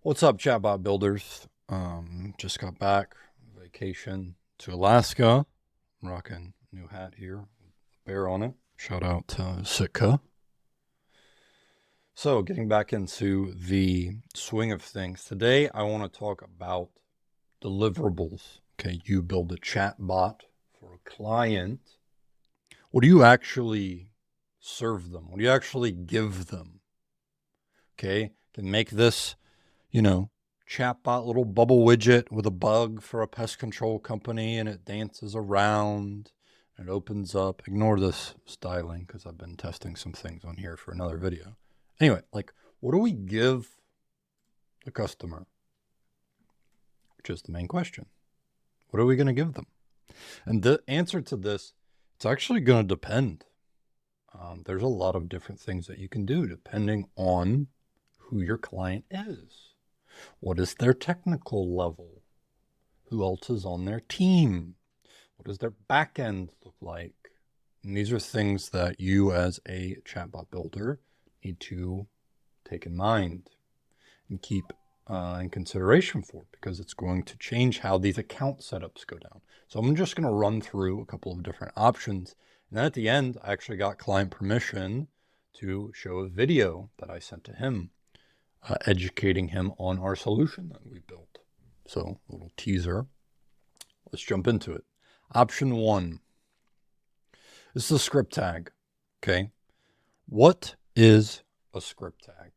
What's up, Chatbot builders? Just got back vacation to Alaska. I'm rocking a new hat here, bear on it. Shout out to Sitka. So, getting back into the swing of things today, I want to talk about deliverables. Okay, you build a chatbot for a client. What do you actually serve them? What do you actually give them? Okay, can make this chatbot little bubble widget with a bug for a pest control company, and it dances around and it opens up. Ignore this styling because I've been testing some things on here for another video. Anyway, what do we give the customer? Which is the main question. What are we going to give them? And the answer to this, it's actually going to depend. There's a lot of different things that you can do depending on who your client is. What is their technical level? Who else is on their team? What does their back end look like? And these are things that you as a chatbot builder need to take in mind and keep in consideration for, because it's going to change how these account setups go down. So I'm just going to run through a couple of different options. And then at the end, I actually got client permission to show a video that I sent to him, educating him on our solution that we built. So a little teaser. Let's jump into it. Option one. This is a script tag. Okay. What is a script tag?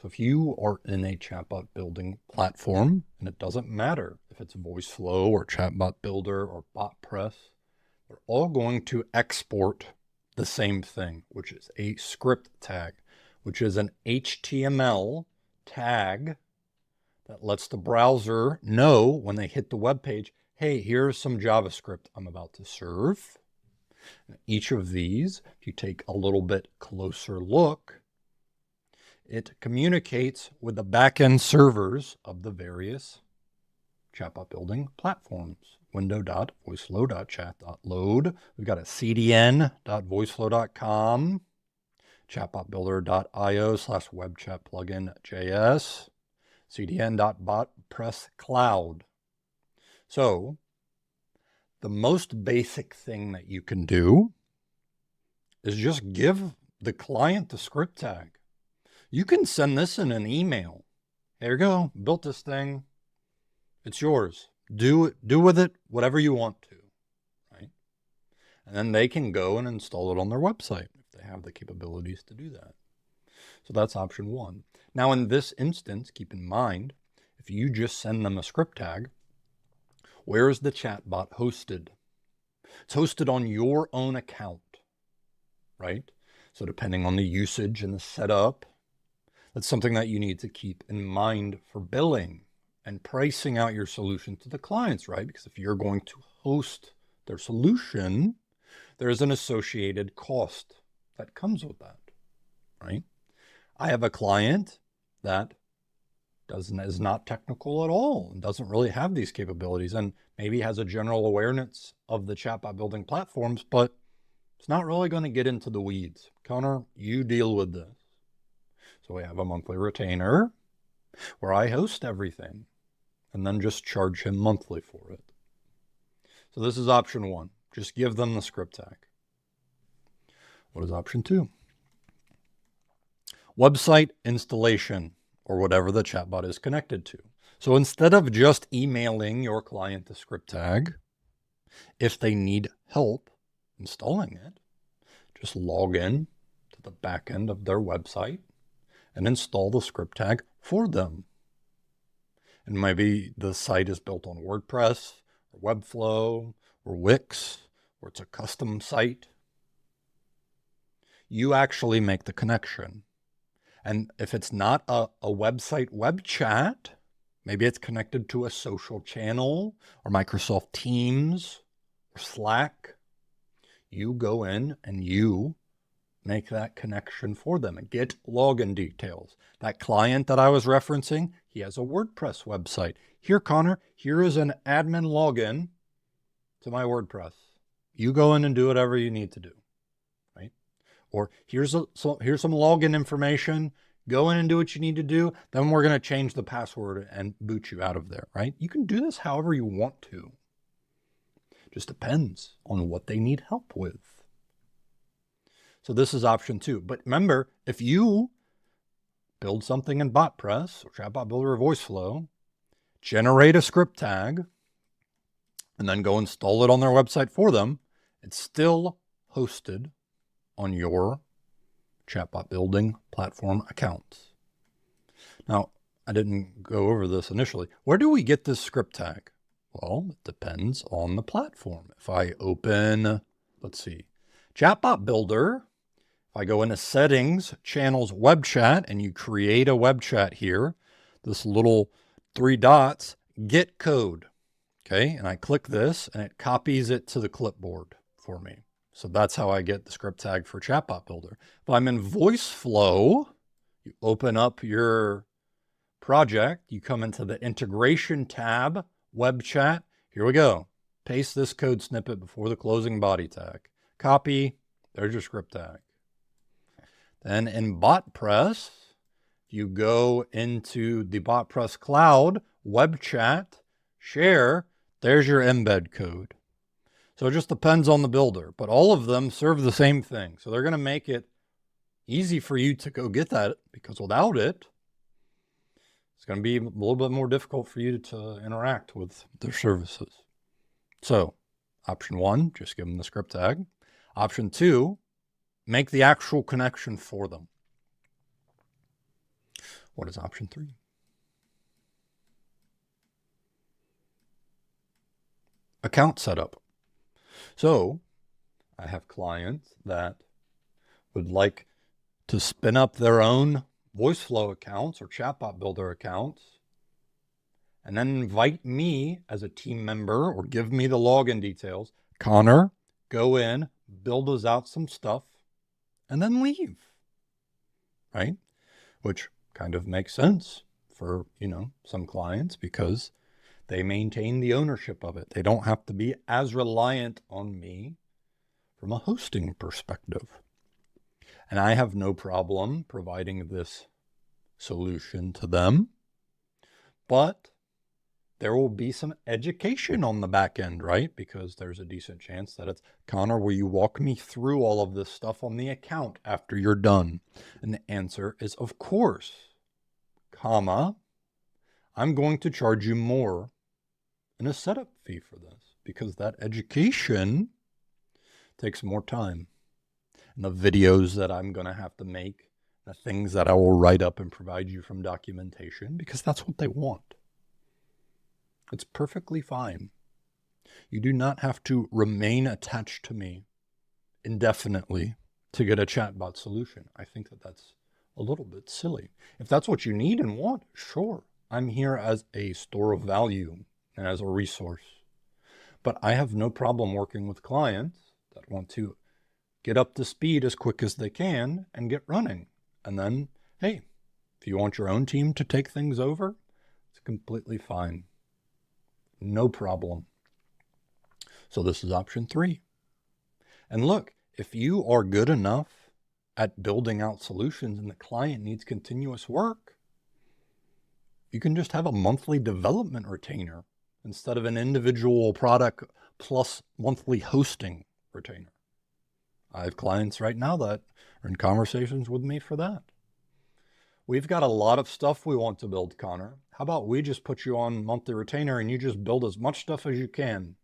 So if you are in a chatbot building platform, and it doesn't matter if it's VoiceFlow or Chatbot Builder or BotPress, they're all going to export the same thing, which is a script tag, which is an HTML tag that lets the browser know when they hit the web page, hey, here's some JavaScript I'm about to serve. And each of these, if you take a little bit closer look, it communicates with the backend servers of the various chatbot building platforms. Window.voiceflow.chat.load. We've got a cdn.voiceflow.com, chatbotbuilder.io/webchatplugin.js, cdn.botpresscloud. So the most basic thing that you can do is just give the client the script tag. You can send this in an email. There you go. Built this thing. It's yours. Do with it whatever you want to, right? And then they can go and install it on their website if they have the capabilities to do that. So that's option one. Now, in this instance, keep in mind, if you just send them a script tag, where is the chatbot hosted? It's hosted on your own account, right? So depending on the usage and the setup, that's something that you need to keep in mind for billing and pricing out your solution to the clients, right? Because if you're going to host their solution, there is an associated cost that comes with that, right? I have a client that is not technical at all and doesn't really have these capabilities, and maybe has a general awareness of the chatbot building platforms, but it's not really going to get into the weeds. Connor, you deal with this. So we have a monthly retainer where I host everything and then just charge him monthly for it. So this is option one. Just give them the script tag. What is option two? Website installation, or whatever the chatbot is connected to. So instead of just emailing your client the script tag, if they need help installing it, just log in to the back end of their website and install the script tag for them. And maybe the site is built on WordPress or Webflow or Wix, or it's a custom site. You actually make the connection. And if it's not a website web chat, maybe it's connected to a social channel or Microsoft Teams or Slack, you go in and you make that connection for them and get login details. That client that I was referencing, he has a WordPress website. Here, Connor, here is an admin login to my WordPress. You go in and do whatever you need to do, right? Or here's some login information. go in and do what you need to do. Then we're going to change the password and boot you out of there, right? You can do this however you want to. Just depends on what they need help with. So this is option 2. But remember, if you build something in BotPress or Chatbot Builder or VoiceFlow, generate a script tag, and then go install it on their website for them, it's still hosted on your chatbot building platform accounts. Now, I didn't go over this initially. Where do we get this script tag? Well, it depends on the platform. If I open, let's see, Chatbot Builder, if I go into Settings, Channels, Web Chat, and you create a web chat here, this little 3 dots, Get Code. Okay, and I click this and it copies it to the clipboard for me. So that's how I get the script tag for Chatbot Builder. If I'm in VoiceFlow, you open up your project, you come into the Integration tab, Web Chat. Here we go. Paste this code snippet before the closing body tag. Copy, there's your script tag. Then in BotPress, you go into the BotPress Cloud, Web Chat, Share, there's your embed code. So it just depends on the builder, but all of them serve the same thing. So they're going to make it easy for you to go get that, because without it, it's going to be a little bit more difficult for you to interact with their services. So option 1, just give them the script tag. Option 2, make the actual connection for them. What is option 3? Account setup. So I have clients that would like to spin up their own VoiceFlow accounts or Chatbot Builder accounts, and then invite me as a team member or give me the login details. Connor, go in, build us out some stuff, and then leave, right? Which kind of makes sense for, some clients, because they maintain the ownership of it. They don't have to be as reliant on me from a hosting perspective. And I have no problem providing this solution to them, but there will be some education on the back end, right? Because there's a decent chance that it's, Connor, will you walk me through all of this stuff on the account after you're done? And the answer is, of course, comma, I'm going to charge you more in a setup fee for this, because that education takes more time. And the videos that I'm going to have to make, the things that I will write up and provide you from documentation, because that's what they want. It's perfectly fine. You do not have to remain attached to me indefinitely to get a chatbot solution. I think that that's a little bit silly. If that's what you need and want, sure. I'm here as a store of value and as a resource. But I have no problem working with clients that want to get up to speed as quick as they can and get running. And then, hey, if you want your own team to take things over, it's completely fine. No problem. So this is option 3. And look, if you are good enough at building out solutions and the client needs continuous work, you can just have a monthly development retainer instead of an individual product plus monthly hosting retainer. I have clients right now that are in conversations with me for that. We've got a lot of stuff we want to build, Connor. How about we just put you on monthly retainer and you just build as much stuff as you can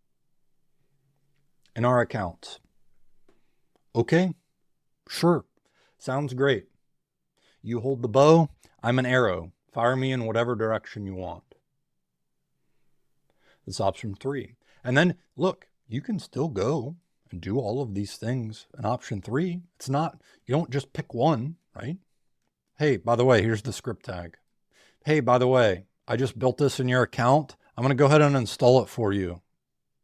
in our accounts? Okay, sure. Sounds great. You hold the bow, I'm an arrow. Fire me in whatever direction you want. That's option 3. And then, look, you can still go and do all of these things in option 3. It's not, you don't just pick one, right? Hey, by the way, here's the script tag. Hey, by the way, I just built this in your account. I'm going to go ahead and install it for you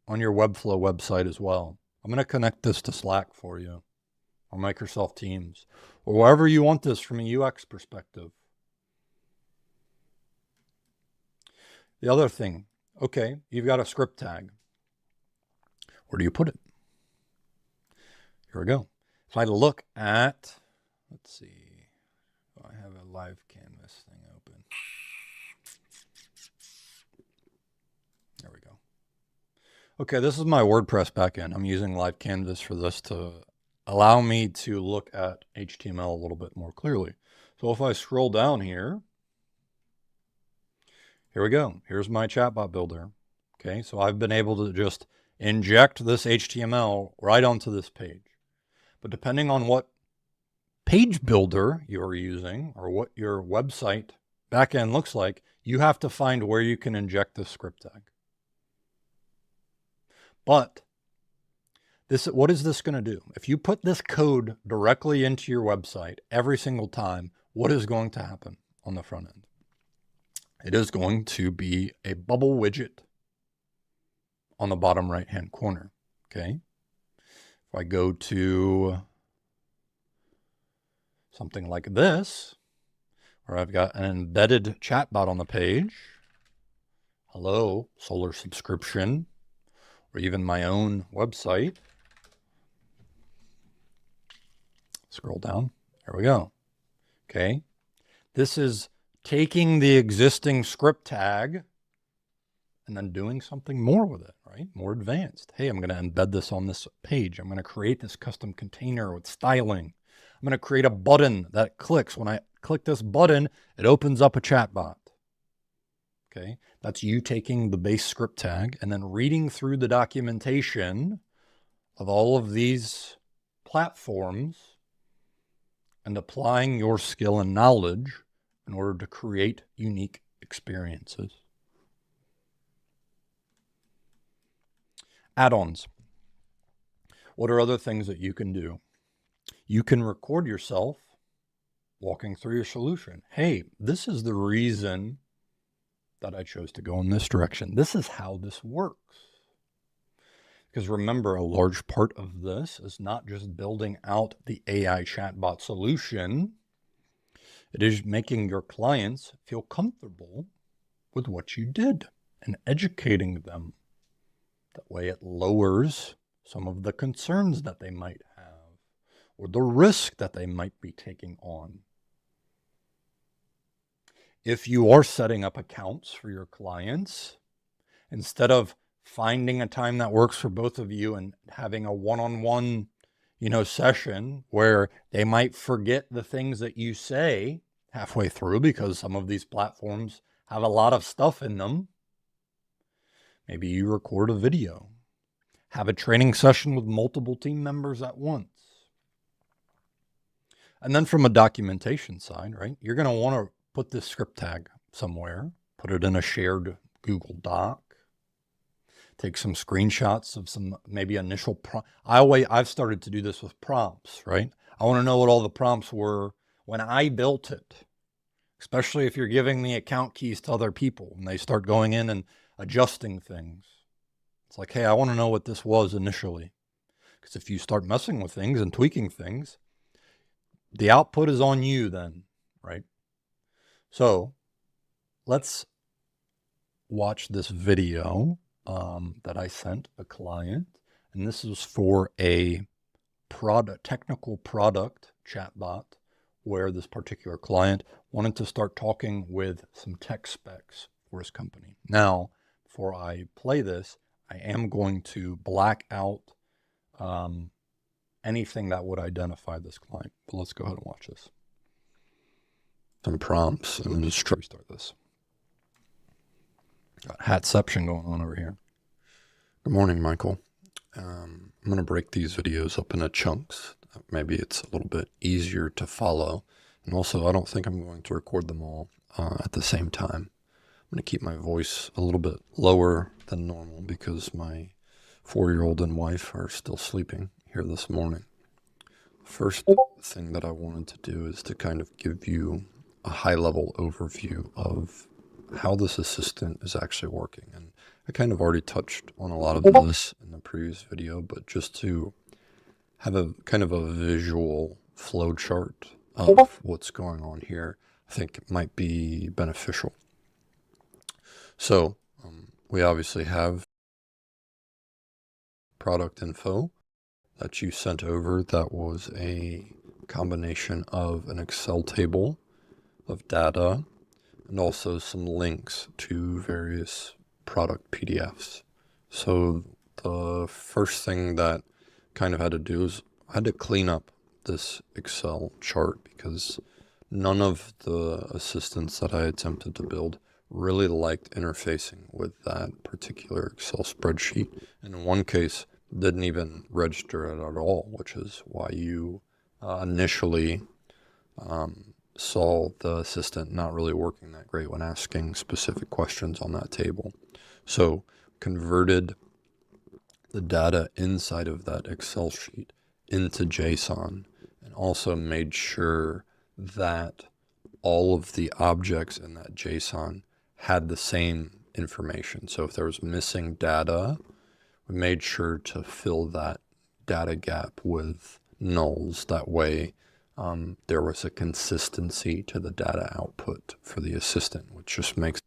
on your Webflow website as well. I'm going to connect this to Slack for you or Microsoft Teams or wherever you want this from a UX perspective. The other thing, okay, you've got a script tag. Where do you put it? Here we go. If I look at, let's see, I have a live canvas thing open. There we go. Okay, this is my WordPress backend. I'm using live canvas for this to allow me to look at HTML a little bit more clearly. So if I scroll down here we go. Here's my chatbot builder. Okay, so I've been able to just inject this HTML right onto this page. But depending on what page builder you're using or what your website backend looks like, you have to find where you can inject this script tag. But what is this going to do? If you put this code directly into your website every single time, what is going to happen on the front end? It is going to be a bubble widget on the bottom right-hand corner, okay? If I go to something like this, where I've got an embedded chatbot on the page, hello, solar subscription, or even my own website, scroll down, there we go, okay? This is taking the existing script tag and then doing something more with it, right? More advanced. Hey, I'm going to embed this on this page. I'm going to create this custom container with styling. I'm going to create a button that clicks. When I click this button, it opens up a chatbot. Okay, that's you taking the base script tag and then reading through the documentation of all of these platforms and applying your skill and knowledge in order to create unique experiences. Add-ons. What are other things that you can do? You can record yourself walking through your solution. Hey, this is the reason that I chose to go in this direction. This is how this works. Because remember, a large part of this is not just building out the AI chatbot solution. It is making your clients feel comfortable with what you did and educating them. That way it lowers some of the concerns that they might have or the risk that they might be taking on. If you are setting up accounts for your clients, instead of finding a time that works for both of you and having a one-on-one, session where they might forget the things that you say halfway through because some of these platforms have a lot of stuff in them. Maybe you record a video, have a training session with multiple team members at once. And then from a documentation side, right, you're going to want to put this script tag somewhere, put it in a shared Google Doc, take some screenshots of some maybe initial I've started to do this with prompts, right? I want to know what all the prompts were when I built it, especially if you're giving the account keys to other people and they start going in and adjusting things. It's like, hey, I want to know what this was initially. Because if you start messing with things and tweaking things, the output is on you then, right? So let's watch this video that I sent a client. And this is for a technical product chatbot where this particular client wanted to start talking with some tech specs for his company. Now, before I play this, I am going to black out anything that would identify this client. But let's go ahead and watch this. Some prompts and then just restart this. Got hatception going on over here. Good morning, Michael. I'm going to break these videos up into chunks. Maybe it's a little bit easier to follow. And also, I don't think I'm going to record them all at the same time. I'm going to keep my voice a little bit lower than normal because my 4-year-old and wife are still sleeping here this morning. First thing that I wanted to do is to kind of give you a high-level overview of how this assistant is actually working. And I kind of already touched on a lot of this in the previous video, but just to have a kind of a visual flow chart of what's going on here, I think it might be beneficial. So we obviously have product info that you sent over. That was a combination of an Excel table of data and also some links to various product PDFs. So the first thing that kind of had to do is I had to clean up this Excel chart because none of the assistants that I attempted to build really liked interfacing with that particular Excel spreadsheet. And in one case, didn't even register it at all, which is why you initially saw the assistant not really working that great when asking specific questions on that table. So converted the data inside of that Excel sheet into JSON and also made sure that all of the objects in that JSON had the same information. So if there was missing data, we made sure to fill that data gap with nulls. That way, there was a consistency to the data output for the assistant, which just makes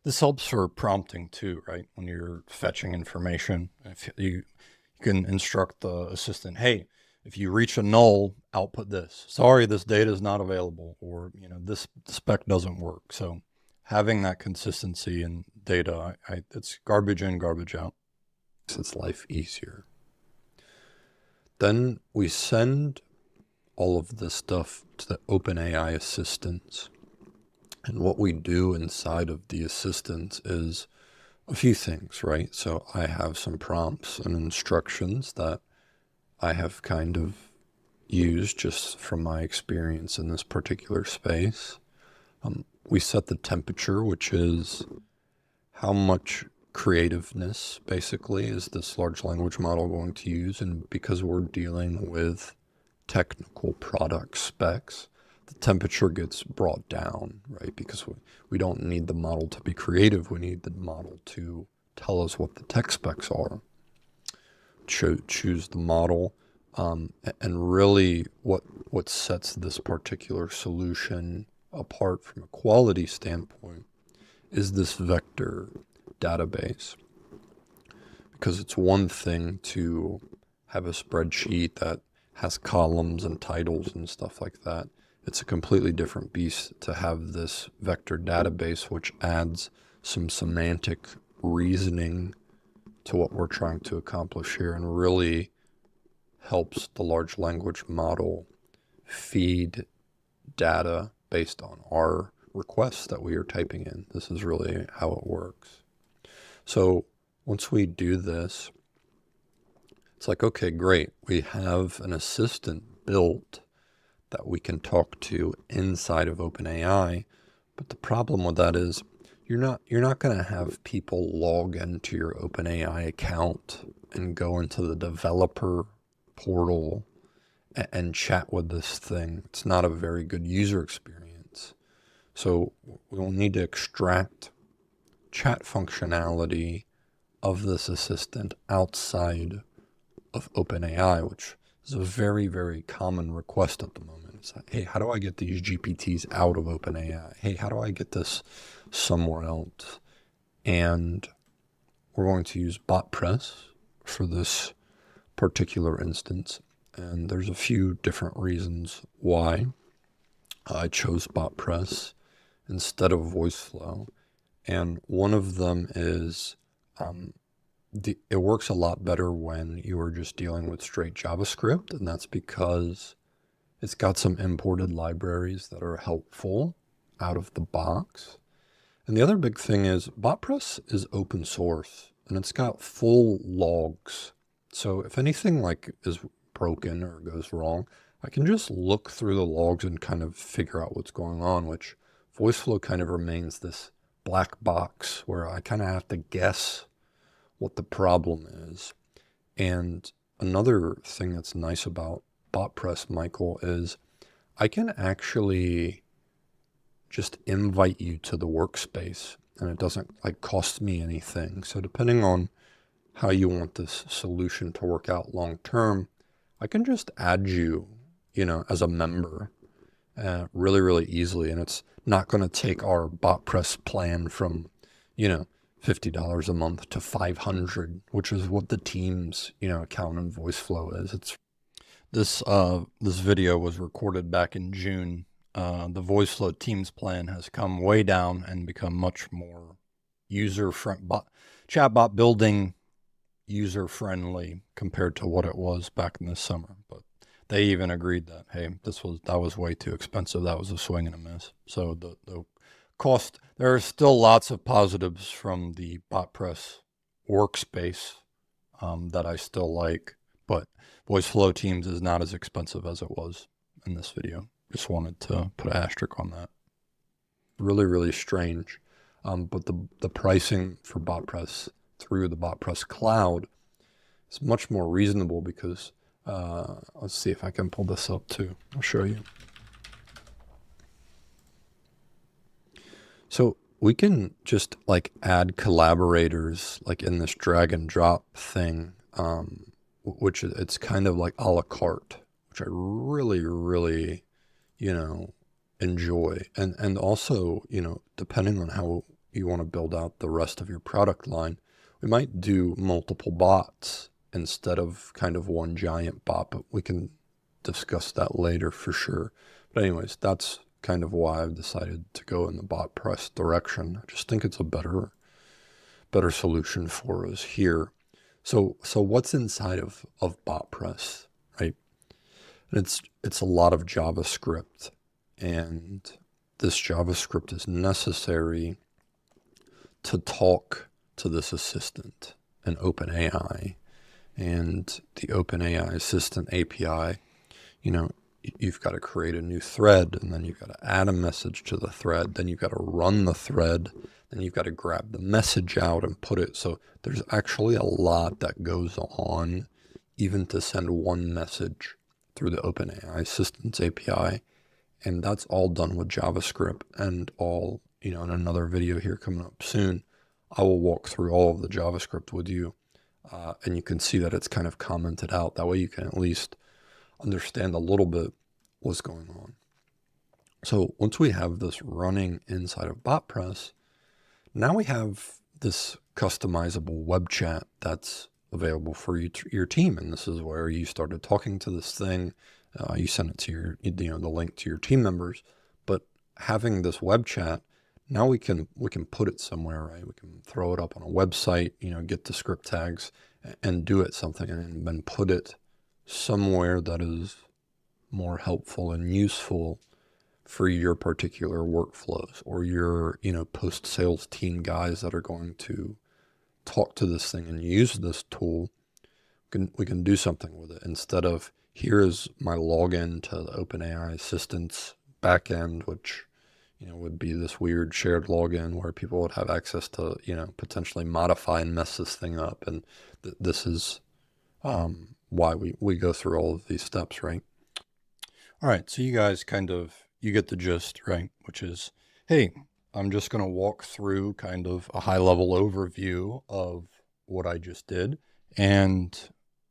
this helps for prompting too, right? When you're fetching information, if you can instruct the assistant, hey, if you reach a null, output this. Sorry, this data is not available, or this spec doesn't work. So having that consistency in data, it's garbage in, garbage out. It's life easier. Then we send all of this stuff to the OpenAI assistants. And what we do inside of the assistants is a few things, right? So I have some prompts and instructions that I have kind of used just from my experience in this particular space. We set the temperature, which is how much creativeness basically is this large language model going to use. And because we're dealing with technical product specs, the temperature gets brought down, right? Because we don't need the model to be creative. We need the model to tell us what the tech specs are. Choose the model. And really what sets this particular solution apart from a quality standpoint is this vector database. Because it's one thing to have a spreadsheet that has columns and titles and stuff like that. It's a completely different beast to have this vector database, which adds some semantic reasoning to what we're trying to accomplish here and really helps the large language model feed data based on our requests that we are typing in. This is really how it works. So once we do this, it's like, okay, great. We have an assistant built that we can talk to inside of OpenAI. But the problem with that is you're not going to have people log into your OpenAI account and go into the developer portal and chat with this thing. It's not a very good user experience. So we'll need to extract chat functionality of this assistant outside of OpenAI, which is a very, very common request at the moment. It's like, hey, how do I get these GPTs out of OpenAI? Hey, how do I get this somewhere else? And we're going to use BotPress for this particular instance. And there's a few different reasons why I chose BotPress instead of VoiceFlow. And one of them is it works a lot better when you are just dealing with straight JavaScript, and that's because it's got some imported libraries that are helpful out of the box. And the other big thing is BotPress is open source, and it's got full logs. So if anything like is broken or goes wrong, I can just look through the logs and kind of figure out what's going on, which VoiceFlow kind of remains this black box where I kind of have to guess what the problem is. And another thing that's nice about BotPress, Michael, is I can actually just invite you to the workspace and it doesn't like cost me anything. So depending on how you want this solution to work out long term, I can just add you, as a member really, really easily. And it's not going to take our BotPress plan from, $50 a month to $500, which is what the team's, account in VoiceFlow is. This video was recorded back in June the voice flow Teams plan has come way down and become much more user-friendly. Chatbot building user-friendly compared to what it was back in the summer. But they even agreed that, hey, that was way too expensive. That was a swing and a miss. So the cost, there are still lots of positives from the BotPress workspace that I still like, but voice flow Teams is not as expensive as it was in this video. Just wanted to put an asterisk on that. Really, really strange. But the pricing for BotPress through the BotPress cloud is much more reasonable because, let's see if I can pull this up too. I'll show you. So we can just like add collaborators like in this drag and drop thing, which it's kind of like a la carte, which I really, really, enjoy. And also, depending on how you want to build out the rest of your product line, we might do multiple bots instead of kind of one giant bot, but we can discuss that later for sure. But anyways, that's kind of why I've decided to go in the BotPress direction. I just think it's a better solution for us here. So what's inside of BotPress, right? And it's a lot of JavaScript, and this JavaScript is necessary to talk to this assistant in OpenAI. And the OpenAI Assistant API, you've got to create a new thread, and then you've got to add a message to the thread, then you've got to run the thread, then you've got to grab the message out and put it. So there's actually a lot that goes on even to send one message through the OpenAI Assistants API. And that's all done with JavaScript, and all, in another video here coming up soon, I will walk through all of the JavaScript with you. And you can see that it's kind of commented out. That way you can at least understand a little bit what's going on. So once we have this running inside of BotPress, now we have this customizable web chat that's available for your team. And this is where you started talking to this thing. You send it to the link to your team members. But having this web chat, now we can put it somewhere, right? We can throw it up on a website, get the script tags and do it something, and then put it somewhere that is more helpful and useful for your particular workflows, or your, post-sales team guys that are going to talk to this thing and use this tool. We can do something with it instead of, here is my login to the OpenAI Assistants backend, which would be this weird shared login where people would have access to, potentially modify and mess this thing up. And this is why we go through all of these steps, right? All right, so you guys you get the gist, right? Which is, hey, I'm just going to walk through kind of a high-level overview of what I just did. And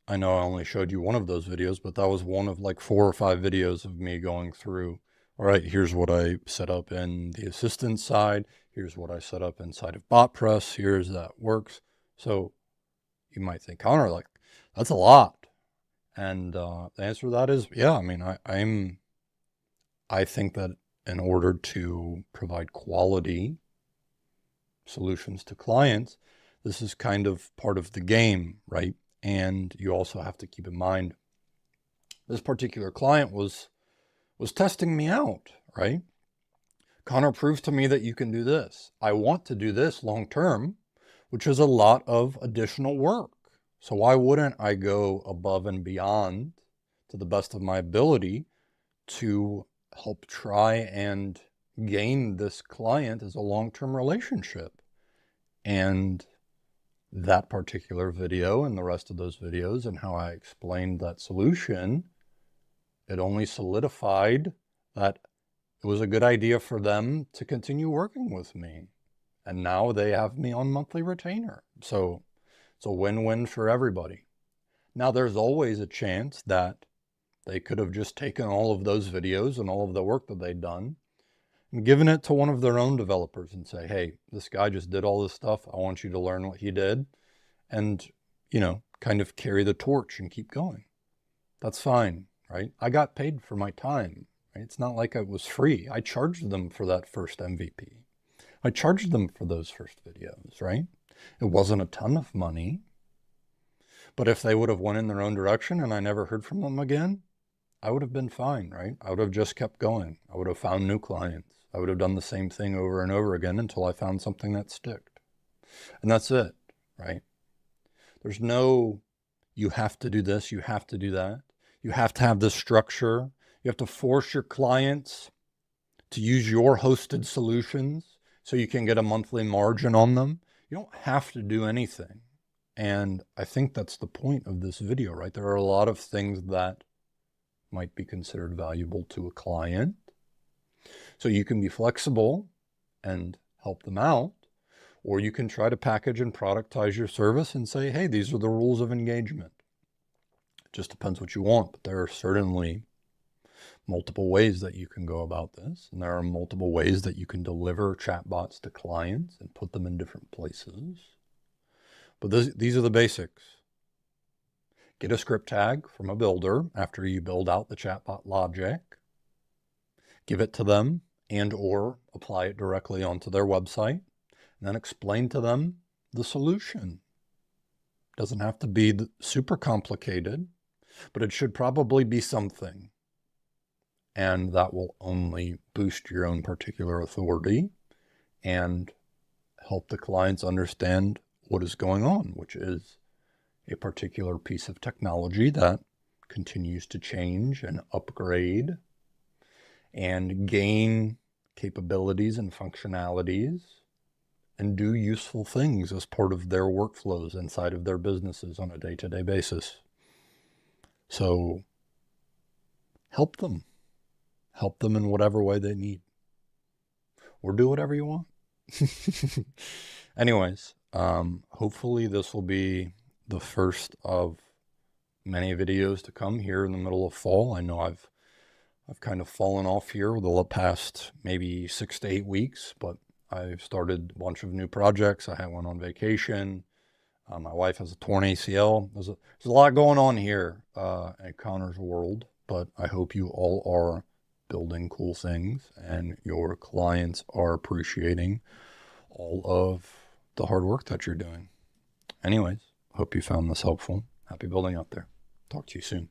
I know I only showed you one of those videos, but that was one of like 4 or 5 videos of me going through, all right, here's what I set up in the assistant side. Here's what I set up inside of BotPress. Here's that works. So you might think, Connor, like, that's a lot. And the answer to that is, yeah, I mean, I think that in order to provide quality solutions to clients, this is kind of part of the game, right? And you also have to keep in mind, this particular client was testing me out, right? Connor, prove to me that you can do this. I want to do this long term, which is a lot of additional work. So why wouldn't I go above and beyond to the best of my ability to help try and gain this client as a long-term relationship? And that particular video and the rest of those videos and how I explained that solution, it only solidified that it was a good idea for them to continue working with me. And now they have me on monthly retainer. So it's a win-win for everybody. Now there's always a chance that they could have just taken all of those videos and all of the work that they'd done and given it to one of their own developers and say, hey, this guy just did all this stuff. I want you to learn what he did and, kind of carry the torch and keep going. That's fine, right? I got paid for my time, right? It's not like it was free. I charged them for that first MVP. I charged them for those first videos, right? It wasn't a ton of money, but if they would have went in their own direction and I never heard from them again, I would have been fine, right? I would have just kept going. I would have found new clients. I would have done the same thing over and over again until I found something that sticked. And that's it, right? There's no, you have to do this, you have to do that. You have to have this structure. You have to force your clients to use your hosted solutions so you can get a monthly margin on them. You don't have to do anything. And I think that's the point of this video, right? There are a lot of things that might be considered valuable to a client. So you can be flexible and help them out, or you can try to package and productize your service and say, hey, these are the rules of engagement. It just depends what you want, but there are certainly multiple ways that you can go about this. And there are multiple ways that you can deliver chatbots to clients and put them in different places. But these are the basics. Get a script tag from a builder after you build out the chatbot logic. Give it to them and or apply it directly onto their website. And then explain to them the solution. It doesn't have to be super complicated, but it should probably be something. And that will only boost your own particular authority and help the clients understand what is going on, which is a particular piece of technology that continues to change and upgrade and gain capabilities and functionalities and do useful things as part of their workflows inside of their businesses on a day-to-day basis. So help them. Help them in whatever way they need. Or do whatever you want. Anyways, hopefully this will be the first of many videos to come here in the middle of fall. I know I've kind of fallen off here over the past maybe 6 to 8 weeks, but I've started a bunch of new projects. I had one on vacation. My wife has a torn ACL. There's a lot going on here at Connor's world, but I hope you all are building cool things and your clients are appreciating all of the hard work that you're doing. Anyways, hope you found this helpful. Happy building out there. Talk to you soon.